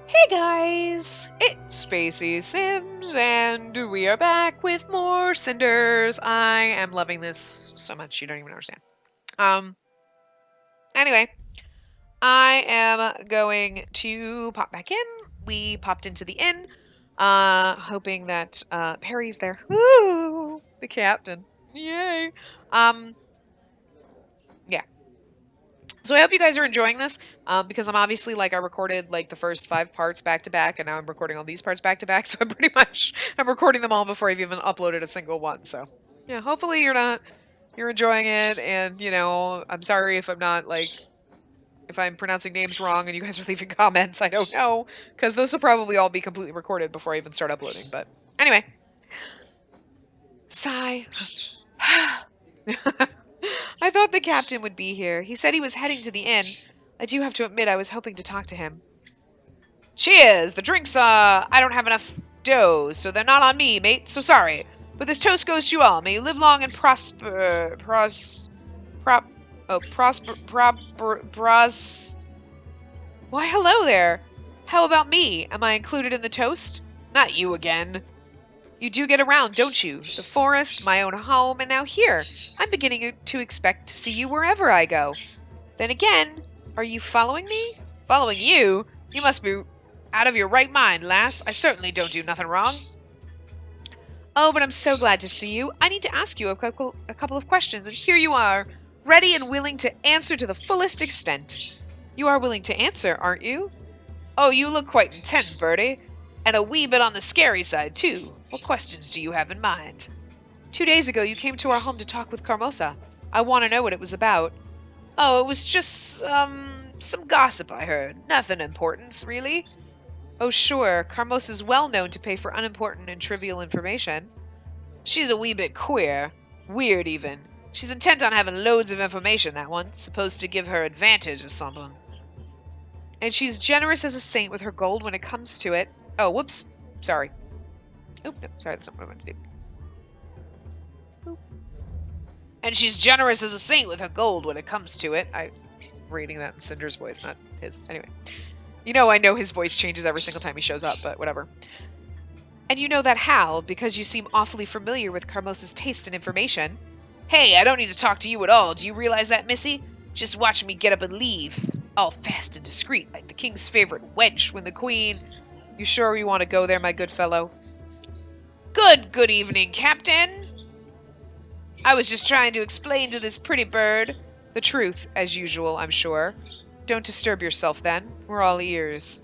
Hey guys, it's Spacey Sims, and we are back with more Cinders. I am loving this so much you don't even understand. Anyway, I am going to pop back in. We popped into the inn, hoping that Perry's there. Woo! The captain. Yay. Yeah. So I hope you guys are enjoying this, because I'm obviously, I recorded, the first 5 parts back to back, and now I'm recording all these parts back to back, so I'm recording them all before I've even uploaded a single one, so, yeah, hopefully you're enjoying it, and, I'm sorry if I'm not, if I'm pronouncing names wrong and you guys are leaving comments, I don't know, because those will probably all be completely recorded before I even start uploading, but, anyway. Sigh. I thought the captain would be here. He said he was heading to the inn. I do have to admit I was hoping to talk to him. Cheers! The drinks, I don't have enough dough, so they're not on me, mate, so sorry. But this toast goes to you all. May you live long and prosper... Why, hello there. How about me? Am I included in the toast? Not you again. You do get around, don't you? The forest, my own home, and now here. I'm beginning to expect to see you wherever I go. Then again, are you following me? Following you? You must be out of your right mind, lass. I certainly don't do nothing wrong. Oh, but I'm so glad to see you. I need to ask you a couple of questions, and here you are, ready and willing to answer to the fullest extent. You are willing to answer, aren't you? Oh, you look quite intent, Bertie. And a wee bit on the scary side, too. What questions do you have in mind? 2 days ago, you came to our home to talk with Carmosa. I want to know what it was about. Oh, it was just, some gossip I heard. Nothing important, really. Oh, sure, Carmosa's well known to pay for unimportant and trivial information. She's a wee bit queer. Weird, even. She's intent on having loads of information, that one. Supposed to give her advantage or something. And she's generous as a saint with her gold when it comes to it. Oh, whoops. Sorry. Oh, no, sorry, that's not what I wanted to do. Oop. And she's generous as a saint with her gold when it comes to it. I'm reading that in Cinder's voice, not his. Anyway. I know his voice changes every single time he shows up, but whatever. And you know that how, because you seem awfully familiar with Carmosa's taste and information. Hey, I don't need to talk to you at all. Do you realize that, missy? Just watch me get up and leave. All fast and discreet, like the king's favorite wench when the queen... You sure you want to go there, my good fellow? Good evening, Captain. I was just trying to explain to this pretty bird the truth, as usual, I'm sure. Don't disturb yourself, then. We're all ears.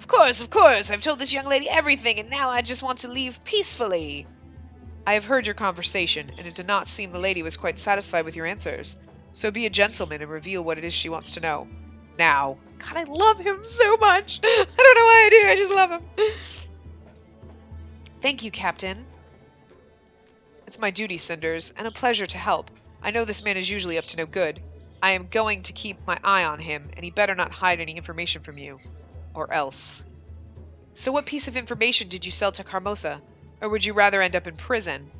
Of course. I've told this young lady everything, and now I just want to leave peacefully. I have heard your conversation, and it did not seem the lady was quite satisfied with your answers. So be a gentleman and reveal what it is she wants to know. Now. God, I love him so much. I don't know why I do. I just love him. Thank you, Captain. It's my duty, Cinders, and a pleasure to help. I know this man is usually up to no good. I am going to keep my eye on him, and he better not hide any information from you. Or else. So what piece of information did you sell to Carmosa? Or would you rather end up in prison?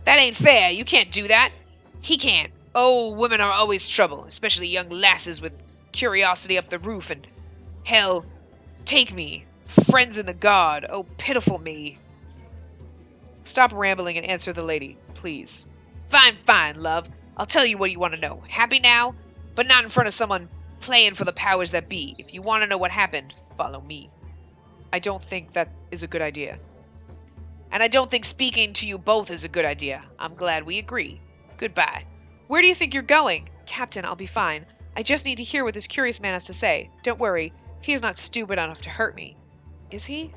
That ain't fair. You can't do that. He can't. Oh, women are always trouble, especially young lasses with curiosity up the roof, and hell, take me. Friends in the guard. Oh, pitiful me. Stop rambling and answer the lady, please. Fine, love. I'll tell you what you want to know. Happy now? But not in front of someone playing for the powers that be. If you want to know what happened, follow me. I don't think that is a good idea. And I don't think speaking to you both is a good idea. I'm glad we agree. Goodbye. Where do you think you're going? Captain, I'll be fine. I just need to hear what this curious man has to say. Don't worry. He is not stupid enough to hurt me. Is he?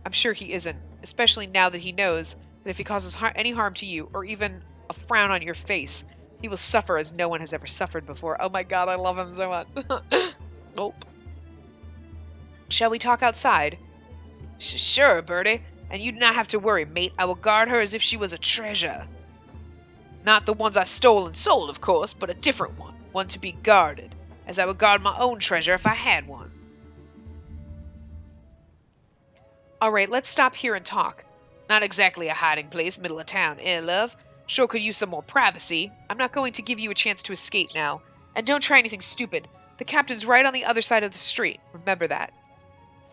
I'm sure he isn't, especially now that he knows that if he causes any harm to you, or even a frown on your face, he will suffer as no one has ever suffered before. Oh my god, I love him so much. Nope. Shall we talk outside? Sure, Bertie. And you do not have to worry, mate. I will guard her as if she was a treasure. Not the ones I stole and sold, of course, but a different one. One to be guarded, as I would guard my own treasure if I had one. Alright, let's stop here and talk. Not exactly a hiding place, middle of town, love? Sure could use some more privacy. I'm not going to give you a chance to escape now. And don't try anything stupid. The captain's right on the other side of the street. Remember that.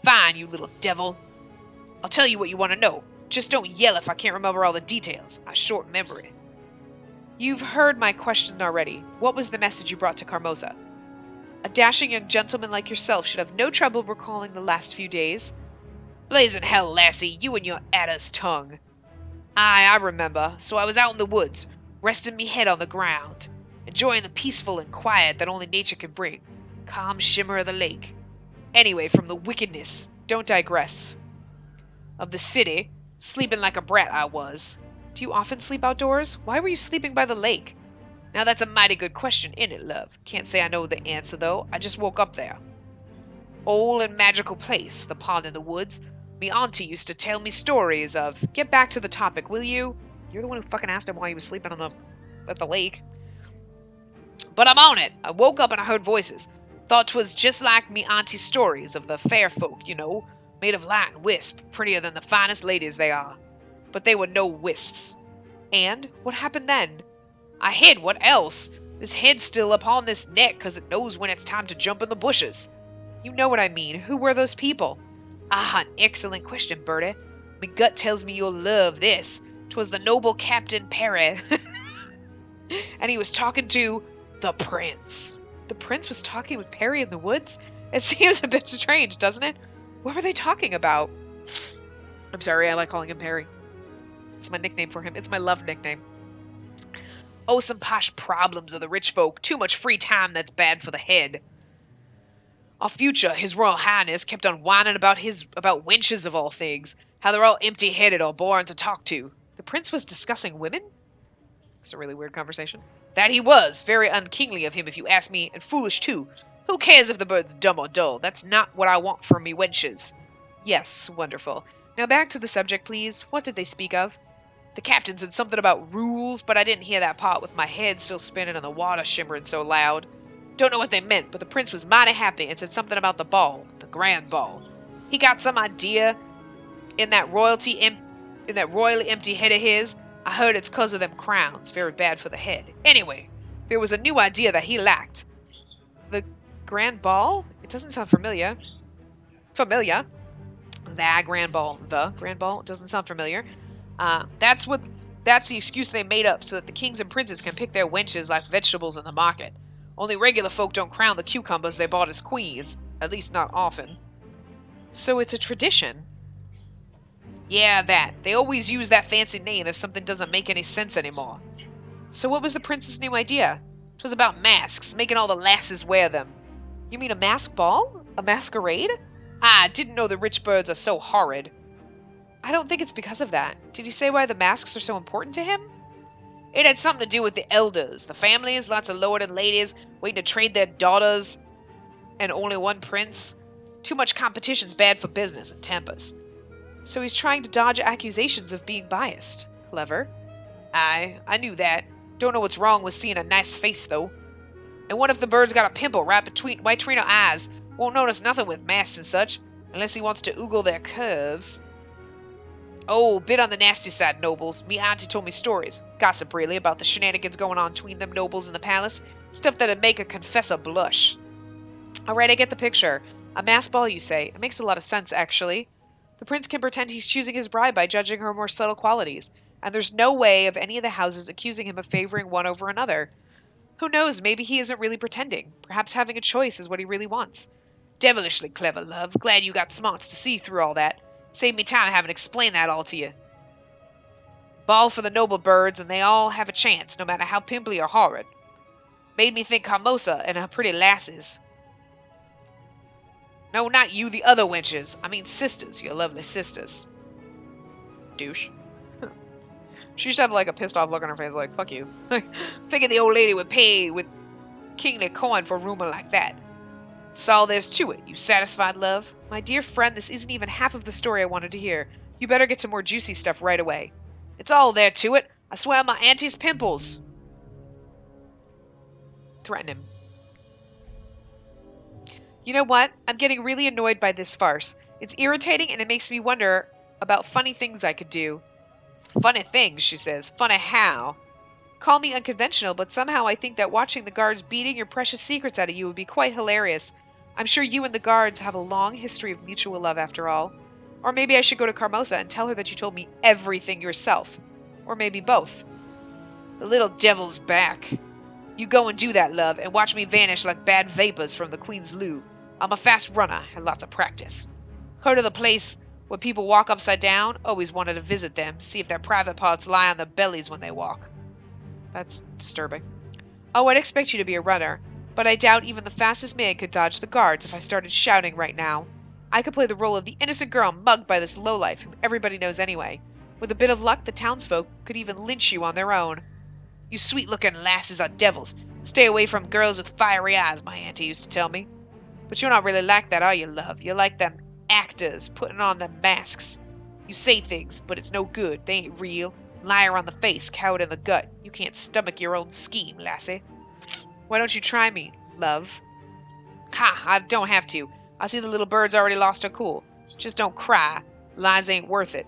Fine, you little devil. I'll tell you what you want to know. Just don't yell if I can't remember all the details. I short memory. You've heard my question already. What was the message you brought to Carmosa? A dashing young gentleman like yourself should have no trouble recalling the last few days. Blazing hell, lassie, you and your adder's tongue. Aye, I remember. So I was out in the woods, resting me head on the ground, enjoying the peaceful and quiet that only nature can bring. Calm shimmer of the lake. Anyway, from the wickedness, don't digress. Of the city, sleeping like a brat I was. Do you often sleep outdoors? Why were you sleeping by the lake? Now that's a mighty good question, innit, love? Can't say I know the answer, though. I just woke up there. Old and magical place, the pond in the woods. Me auntie used to tell me stories of... Get back to the topic, will you? You're the one who fucking asked him why he was sleeping at the lake. But I'm on it. I woke up and I heard voices. Thought 'twas just like me auntie's stories of the fair folk, you know, made of light and wisp, prettier than the finest ladies they are. But they were no wisps. And what happened then? I hid, what else? This head's still upon this neck 'cause it knows when it's time to jump in the bushes. You know what I mean. Who were those people? Ah, an excellent question, Bertie. My gut tells me you'll love this. 'Twas the noble Captain Perry. And he was talking to the prince. The prince was talking with Perry in the woods? It seems a bit strange, doesn't it? What were they talking about? I'm sorry, I like calling him Perry. It's my nickname for him. It's my love nickname. Oh, some posh problems of the rich folk. Too much free time that's bad for the head. Our future, His Royal Highness, kept on whining about wenches of all things. How they're all empty-headed or boring to talk to. The prince was discussing women? It's a really weird conversation. That he was. Very unkingly of him, if you ask me, and foolish, too. Who cares if the bird's dumb or dull? That's not what I want from me wenches. Yes, wonderful. Now back to the subject, please. What did they speak of? The captain said something about rules, but I didn't hear that part with my head still spinning and the water shimmering so loud. Don't know what they meant, but the prince was mighty happy and said something about the ball, the grand ball. He got some idea in that royally empty head of his. I heard it's 'cause of them crowns, very bad for the head. Anyway, there was a new idea that he lacked. The grand ball? It doesn't sound familiar. Familiar. The grand ball. It doesn't sound familiar. That's the excuse they made up so that the kings and princes can pick their wenches like vegetables in the market. Only regular folk don't crown the cucumbers they bought as queens. At least not often. So it's a tradition. Yeah, that. They always use that fancy name if something doesn't make any sense anymore. So what was the prince's new idea? It was about masks, making all the lasses wear them. You mean a mask ball? A masquerade? I didn't know the rich birds are so horrid. I don't think it's because of that. Did he say why the masks are so important to him? It had something to do with the elders, the families, lots of lord and ladies waiting to trade their daughters, and only one prince. Too much competition's bad for business and tempers. So he's trying to dodge accusations of being biased. Clever. Aye, I knew that. Don't know what's wrong with seeing a nice face, though. And what if the bird's got a pimple right between her eyes? Won't notice nothing with masks and such, unless he wants to oogle their curves. Oh, bit on the nasty side, nobles. Me auntie told me stories. Gossip, really, about the shenanigans going on between them nobles in the palace. Stuff that'd make a confessor blush. Alright, I get the picture. A masked ball, you say. It makes a lot of sense, actually. The prince can pretend he's choosing his bride by judging her more subtle qualities, and there's no way of any of the houses accusing him of favoring one over another. Who knows, maybe he isn't really pretending. Perhaps having a choice is what he really wants. Devilishly clever, love. Glad you got smarts to see through all that. Saved me time having explained that all to you. Ball for the noble birds, and they all have a chance, no matter how pimply or horrid. Made me think Carmosa and her pretty lasses. No, not you, the other wenches. I mean sisters, your lovely sisters. Douche. She should have like a pissed off look on her face like, fuck you. Figured the old lady would pay with kingly coin for a rumor like that. That's all there's to it. You satisfied, love? My dear friend, this isn't even half of the story I wanted to hear. You better get to more juicy stuff right away. It's all there to it. I swear on my auntie's pimples. Threaten him. You know what? I'm getting really annoyed by this farce. It's irritating and it makes me wonder about funny things I could do. Funny things, she says. Funny how? Call me unconventional, but somehow I think that watching the guards beating your precious secrets out of you would be quite hilarious. I'm sure you and the guards have a long history of mutual love after all. Or maybe I should go to Carmosa and tell her that you told me everything yourself. Or maybe both. The little devil's back. You go and do that, love, and watch me vanish like bad vapors from the Queen's Loo. I'm a fast runner and lots of practice. Heard of the place where people walk upside down? Always wanted to visit them, see if their private parts lie on their bellies when they walk. That's disturbing. Oh, I'd expect you to be a runner, but I doubt even the fastest man could dodge the guards if I started shouting right now. I could play the role of the innocent girl mugged by this lowlife whom everybody knows anyway. With a bit of luck, the townsfolk could even lynch you on their own. You sweet-looking lasses are devils. Stay away from girls with fiery eyes, my auntie used to tell me. But you're not really like that, are you, love? You're like them actors putting on them masks. You say things, but it's no good. They ain't real. Liar on the face, coward in the gut. You can't stomach your own scheme, lassie. Why don't you try me, love? Ha, I don't have to. I see the little bird's already lost her cool. Just don't cry. Lies ain't worth it.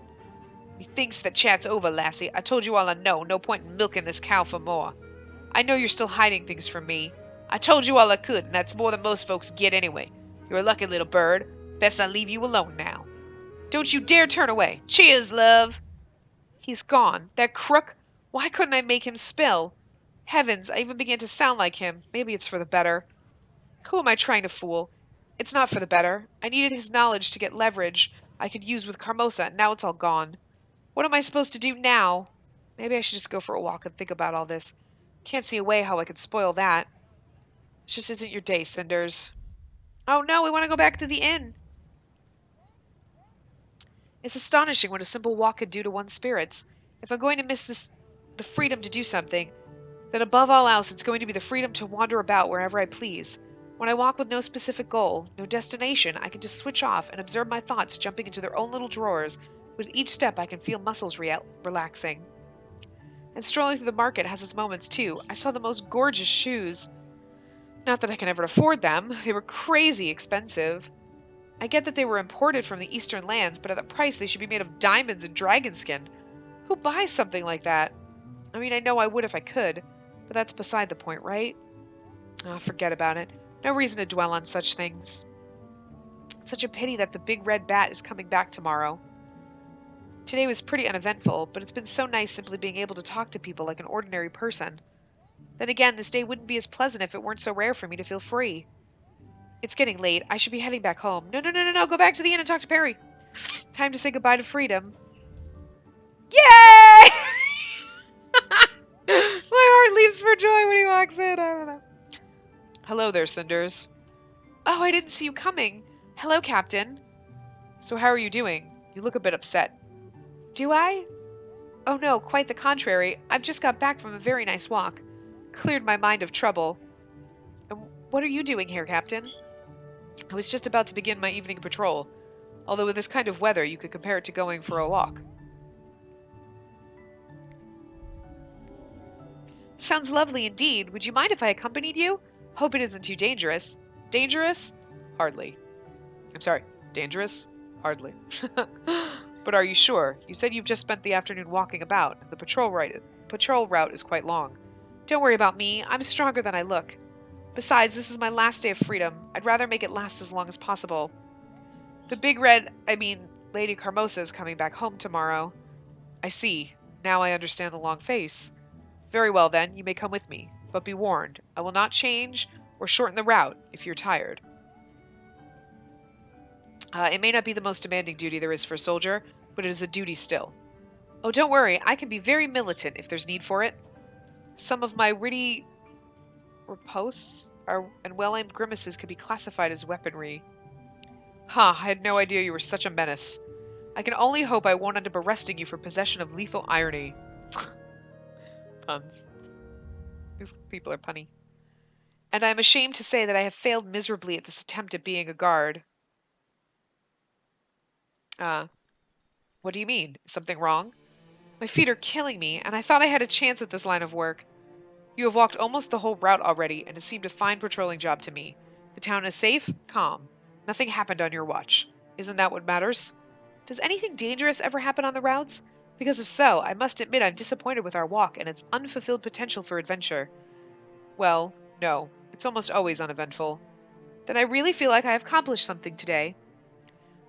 Methinks that chat's over, lassie. I told you all I know. No point in milking this cow for more. I know you're still hiding things from me. I told you all I could, and that's more than most folks get anyway. You're a lucky little bird. Best I leave you alone now. Don't you dare turn away. Cheers, love. He's gone. That crook. Why couldn't I make him spill? Heavens, I even began to sound like him. Maybe it's for the better. Who am I trying to fool? It's not for the better. I needed his knowledge to get leverage I could use with Carmosa, and now it's all gone. What am I supposed to do now? Maybe I should just go for a walk and think about all this. Can't see a way how I could spoil that. This just isn't your day, Cinders. Oh no, we want to go back to the inn. It's astonishing what a simple walk could do to one's spirits. If I'm going to miss the freedom to do something, then above all else it's going to be the freedom to wander about wherever I please. When I walk with no specific goal, no destination, I can just switch off and observe my thoughts jumping into their own little drawers. With each step I can feel muscles relaxing. And strolling through the market has its moments too. I saw the most gorgeous shoes. Not that I can ever afford them. They were crazy expensive. I get that they were imported from the eastern lands, but at the price they should be made of diamonds and dragon skin. Who buys something like that? I mean, I know I would if I could, but that's beside the point, right? Oh, forget about it. No reason to dwell on such things. It's such a pity that the big red bat is coming back tomorrow. Today was pretty uneventful, but it's been so nice simply being able to talk to people like an ordinary person. Then again, this day wouldn't be as pleasant if it weren't so rare for me to feel free. It's getting late. I should be heading back home. No. Go back to the inn and talk to Perry. Time to say goodbye to freedom. Yay! My heart leaps for joy when he walks in. I don't know. Hello there, Cinders. Oh, I didn't see you coming. Hello, Captain. So how are you doing? You look a bit upset. Do I? Oh no, quite the contrary. I've just got back from a very nice walk. Cleared my mind of trouble. And what are you doing here, Captain? I was just about to begin my evening patrol. Although with this kind of weather, you could compare it to going for a walk. Sounds lovely indeed. Would you mind if I accompanied you? Hope it isn't too dangerous. Dangerous? Hardly. I'm sorry, dangerous? Hardly. But are you sure? You said you've just spent the afternoon walking about, and the patrol route is quite long. Don't worry about me. I'm stronger than I look. Besides, this is my last day of freedom. I'd rather make it last as long as possible. Lady Carmosa is coming back home tomorrow. I see. Now I understand the long face. Very well then, you may come with me. But be warned, I will not change or shorten the route if you're tired. It may not be the most demanding duty there is for a soldier, but it is a duty still. Oh, don't worry, I can be very militant if there's need for it. Some of my witty riposts and well-aimed grimaces could be classified as weaponry. I had no idea you were such a menace. I can only hope I won't end up arresting you for possession of lethal irony. Puns. These people are punny. And I am ashamed to say that I have failed miserably at this attempt at being a guard. What do you mean? Is something wrong? My feet are killing me, and I thought I had a chance at this line of work. You have walked almost the whole route already, and it seemed a fine patrolling job to me. The town is safe, calm. Nothing happened on your watch. Isn't that what matters? Does anything dangerous ever happen on the routes? Because if so, I must admit I'm disappointed with our walk and its unfulfilled potential for adventure. Well, no. It's almost always uneventful. Then I really feel like I have accomplished something today.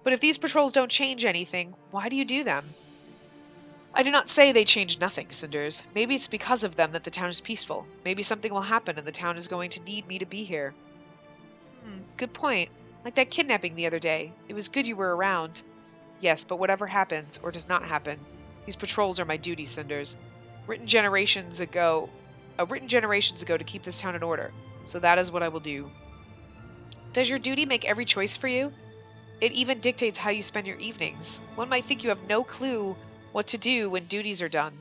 But if these patrols don't change anything, why do you do them? I do not say they change nothing, Cinders. Maybe it's because of them that the town is peaceful. Maybe something will happen and the town is going to need me to be here. Good point. Like that kidnapping the other day. It was good you were around. Yes, but whatever happens, or does not happen, these patrols are my duty, Cinders. Written generations ago to keep this town in order. So that is what I will do. Does your duty make every choice for you? It even dictates how you spend your evenings. One might think you have no clue what to do when duties are done.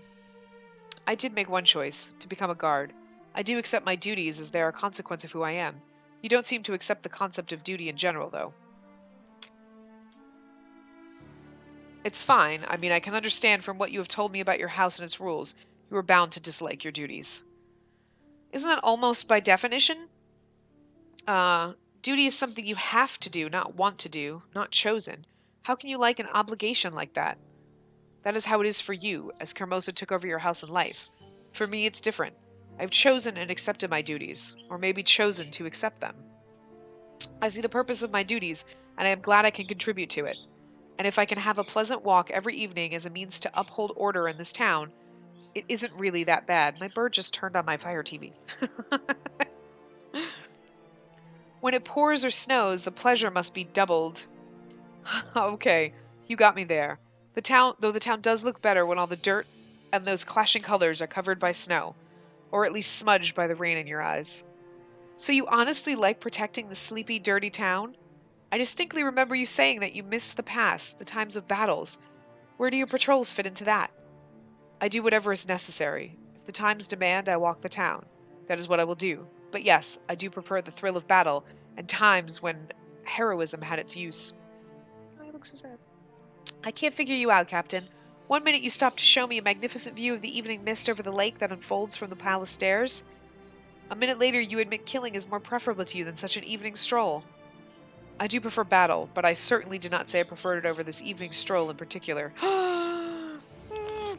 I did make one choice, to become a guard. I do accept my duties as they are a consequence of who I am. You don't seem to accept the concept of duty in general, though. It's fine. I mean, I can understand from what you have told me about your house and its rules, you are bound to dislike your duties. Isn't that almost by definition? Duty is something you have to do, not want to do, not chosen. How can you like an obligation like that? That is how it is for you, as Kermosa took over your house and life. For me, it's different. I've chosen and accepted my duties, or maybe chosen to accept them. I see the purpose of my duties, and I am glad I can contribute to it. And if I can have a pleasant walk every evening as a means to uphold order in this town, it isn't really that bad. My bird just turned on my Fire TV. When it pours or snows, the pleasure must be doubled. Okay, you got me there. Though the town does look better when all the dirt and those clashing colors are covered by snow, or at least smudged by the rain in your eyes. So you honestly like protecting the sleepy, dirty town? I distinctly remember you saying that you miss the past, the times of battles. Where do your patrols fit into that? I do whatever is necessary. If the times demand, I walk the town. That is what I will do. But yes, I do prefer the thrill of battle and times when heroism had its use. Oh, you look so sad. I can't figure you out, Captain. One minute you stop to show me a magnificent view of the evening mist over the lake that unfolds from the palace stairs. A minute later you admit killing is more preferable to you than such an evening stroll. I do prefer battle, but I certainly did not say I preferred it over this evening stroll in particular.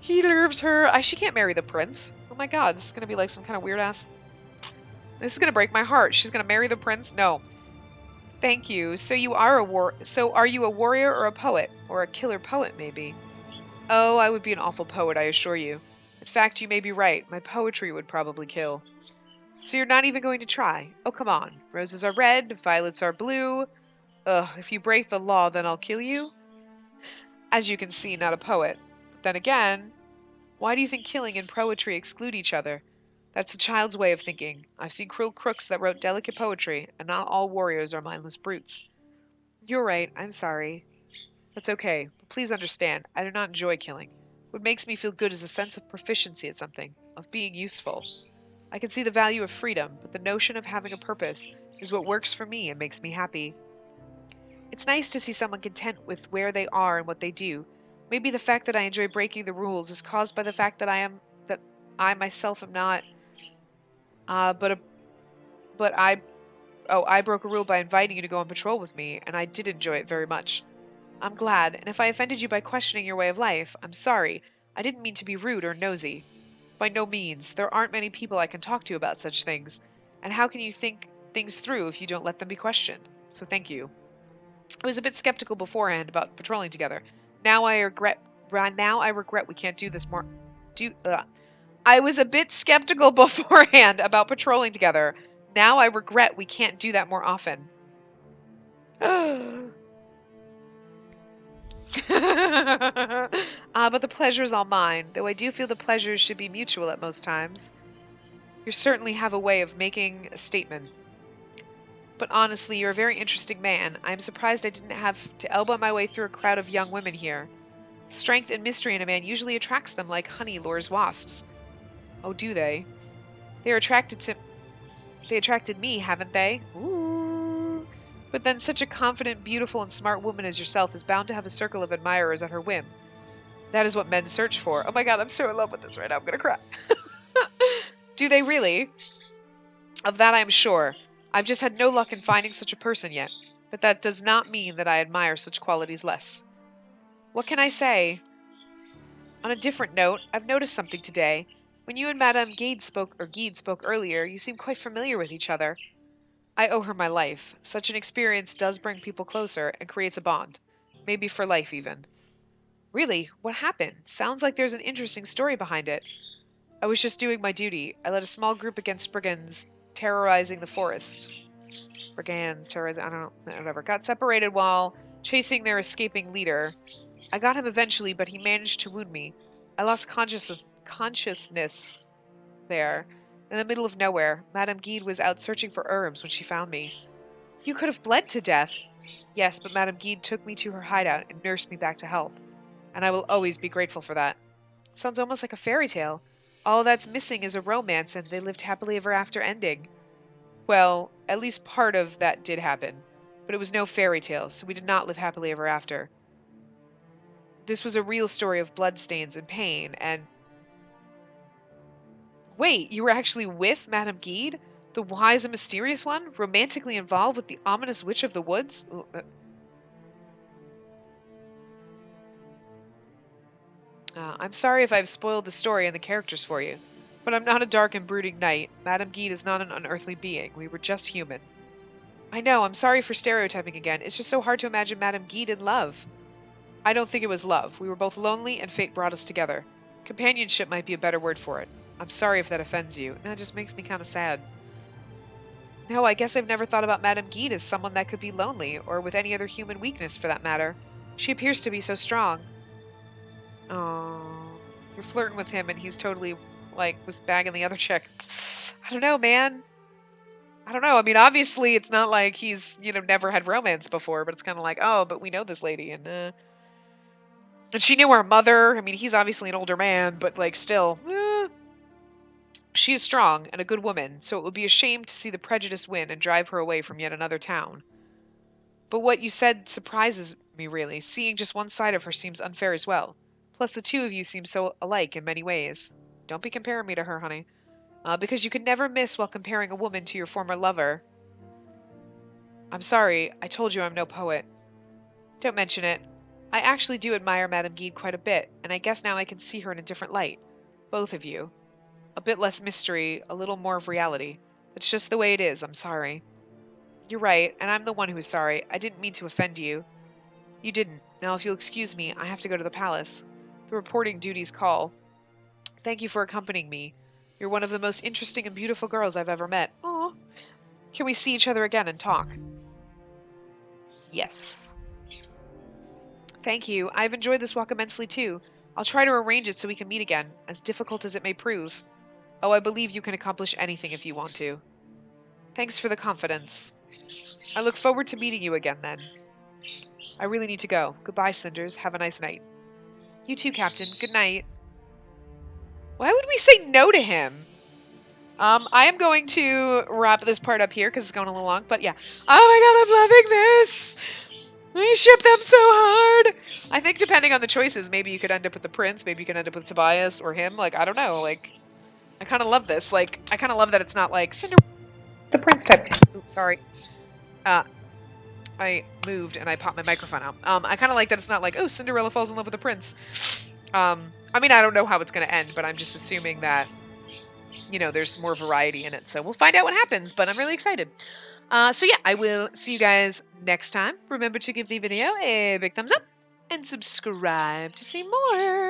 He nerves her. She can't marry the prince. Oh my god, this is going to be like some kind of weird ass... This is going to break my heart. She's going to marry the prince? No. Thank you. So are you a warrior or a poet? Or a killer poet, maybe? Oh, I would be an awful poet, I assure you. In fact, you may be right. My poetry would probably kill. So you're not even going to try? Oh, come on. Roses are red, violets are blue. Ugh, if you break the law, then I'll kill you? As you can see, not a poet. But then again, why do you think killing and poetry exclude each other? That's a child's way of thinking. I've seen cruel crooks that wrote delicate poetry, and not all warriors are mindless brutes. You're right, I'm sorry. That's okay, but please understand, I do not enjoy killing. What makes me feel good is a sense of proficiency at something, of being useful. I can see the value of freedom, but the notion of having a purpose is what works for me and makes me happy. It's nice to see someone content with where they are and what they do. Maybe the fact that I enjoy breaking the rules is caused by the fact that I myself am not... I broke a rule by inviting you to go on patrol with me, and I did enjoy it very much. I'm glad, and if I offended you by questioning your way of life, I'm sorry. I didn't mean to be rude or nosy. By no means. There aren't many people I can talk to about such things. And how can you think things through if you don't let them be questioned? So thank you. I was a bit skeptical beforehand about patrolling together. Now I regret we can't do this more. I was a bit skeptical beforehand about patrolling together. Now I regret we can't do that more often. But the pleasure is all mine, though I do feel the pleasures should be mutual at most times. You certainly have a way of making a statement. But honestly, you're a very interesting man. I am surprised I didn't have to elbow my way through a crowd of young women here. Strength and mystery in a man usually attracts them like honey lures wasps. Oh, do they? They attracted me, haven't they? Ooh. But then such a confident, beautiful, and smart woman as yourself is bound to have a circle of admirers at her whim. That is what men search for. Oh my god, I'm so in love with this right now. I'm gonna cry. Do they really? Of that I am sure. I've just had no luck in finding such a person yet. But that does not mean that I admire such qualities less. What can I say? On a different note, I've noticed something today. When you and Madame Gide spoke earlier, you seemed quite familiar with each other. I owe her my life. Such an experience does bring people closer and creates a bond. Maybe for life, even. Really? What happened? Sounds like there's an interesting story behind it. I was just doing my duty. I led a small group against brigands terrorizing the forest. Brigands terrorizing, I don't know, whatever. Got separated while chasing their escaping leader. I got him eventually, but he managed to wound me. I lost consciousness there. In the middle of nowhere, Madame Guide was out searching for herbs when she found me. You could have bled to death. Yes, but Madame Guide took me to her hideout and nursed me back to health. And I will always be grateful for that. Sounds almost like a fairy tale. All that's missing is a romance and they lived happily ever after ending. Well, at least part of that did happen. But it was no fairy tale, so we did not live happily ever after. This was a real story of bloodstains and pain, and... Wait, you were actually with Madame Guide? The wise and mysterious one? Romantically involved with the ominous witch of the woods? I'm sorry if I've spoiled the story and the characters for you, but I'm not a dark and brooding knight. Madame Guide is not an unearthly being. We were just human. I know, I'm sorry for stereotyping again. It's just so hard to imagine Madame Guide in love. I don't think it was love. We were both lonely and fate brought us together. Companionship might be a better word for it. I'm sorry if that offends you. No, it just makes me kind of sad. No, I guess I've never thought about Madame Guide as someone that could be lonely, or with any other human weakness for that matter. She appears to be so strong. Oh, you're flirting with him and he's totally, like, was bagging the other chick. I don't know, man. I don't know. I mean, obviously it's not like he's, never had romance before, but it's kind of like, oh, but we know this lady, and she knew her mother. I mean, he's obviously an older man, but, like, still, she is strong and a good woman, so it would be a shame to see the prejudice win and drive her away from yet another town. But what you said surprises me, really. Seeing just one side of her seems unfair as well. Plus, the two of you seem so alike in many ways. Don't be comparing me to her, honey. Because you could never miss while comparing a woman to your former lover. I'm sorry, I told you I'm no poet. Don't mention it. I actually do admire Madame Guide quite a bit, and I guess now I can see her in a different light. Both of you. A bit less mystery, a little more of reality. It's just the way it is, I'm sorry. You're right, and I'm the one who is sorry. I didn't mean to offend you. You didn't. Now, if you'll excuse me, I have to go to the palace. The reporting duties call. Thank you for accompanying me. You're one of the most interesting and beautiful girls I've ever met. Aw. Can we see each other again and talk? Yes. Thank you. I've enjoyed this walk immensely too. I'll try to arrange it so we can meet again, as difficult as it may prove. Oh, I believe you can accomplish anything if you want to. Thanks for the confidence. I look forward to meeting you again then. I really need to go. Goodbye, Cinders. Have a nice night. You too, Captain. Good night. Why would we say no to him? I am going to wrap this part up here because it's going a little long, but yeah. Oh my god, I'm loving this! I ship them so hard! I think depending on the choices, maybe you could end up with the prince, maybe you could end up with Tobias or him. Like, I don't know. Like, I kind of love this. Like, I kind of love that it's not like Cinder the prince type. Oops, sorry. I moved and I popped my microphone out. I kind of like that it's not like, oh, Cinderella falls in love with the prince. I mean, I don't know how it's going to end, but I'm just assuming that, there's more variety in it. So we'll find out what happens, but I'm really excited. So yeah, I will see you guys next time. Remember to give the video a big thumbs up and subscribe to see more.